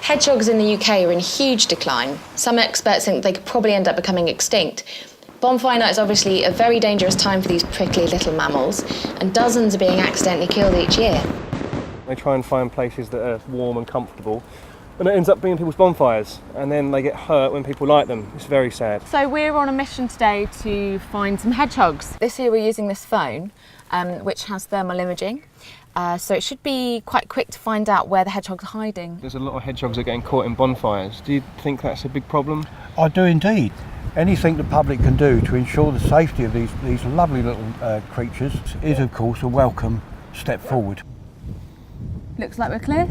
Hedgehogs in the UK are in huge decline. Some experts think they could probably end up becoming extinct. Bonfire night is obviously a very dangerous time for these prickly little mammals, and dozens are being accidentally killed each year. They try and find places that are warm and comfortable, and it ends up being people's bonfires, and then they get hurt when people light them. It's very sad. So we're on a mission today to find some hedgehogs. This year we're using this phone, which has thermal imaging. So it should be quite quick to find out where the hedgehogs are hiding. There's a lot of hedgehogs that are getting caught in bonfires. Do you think that's a big problem? I do indeed. Anything the public can do to ensure the safety of these lovely little creatures is of course a welcome step forward. Looks like we're clear.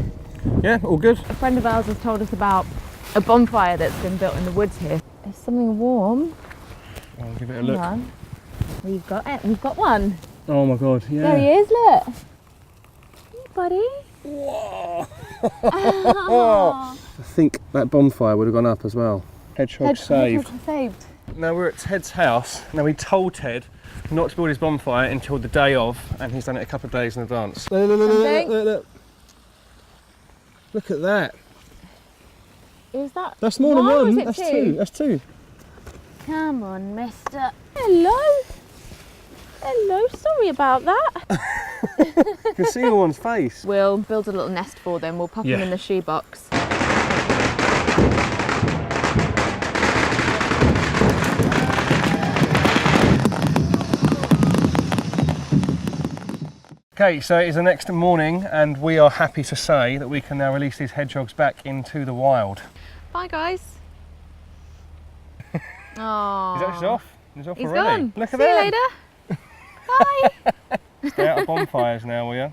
Yeah, all good. A friend of ours has told us about a bonfire that's been built in the woods here. There's something warm. I'll give it a look. Hang on. We've got it. We've got one. Oh my god, yeah. There he is, look. Hey, buddy. Whoa. Oh. I think that bonfire would have gone up as well. Hedgehog saved. Hedgehog saved. Now we're at Ted's house. Now we told Ted not to build his bonfire until the day of, and he's done it a couple of days in advance. Look. Look at that. Is that? That's more than or one. is it That's two? two. That's two. Come on, mister. Hello. Hello, sorry about that. You can see one's face. We'll build a little nest for them. We'll pop them in the shoebox. Okay, so it is the next morning and we are happy to say that we can now release these hedgehogs back into the wild. Bye, guys. Oh. He's actually off. He's off He's already. gone. Look at See that. you later. Bye. Stay out of bonfires now, will you?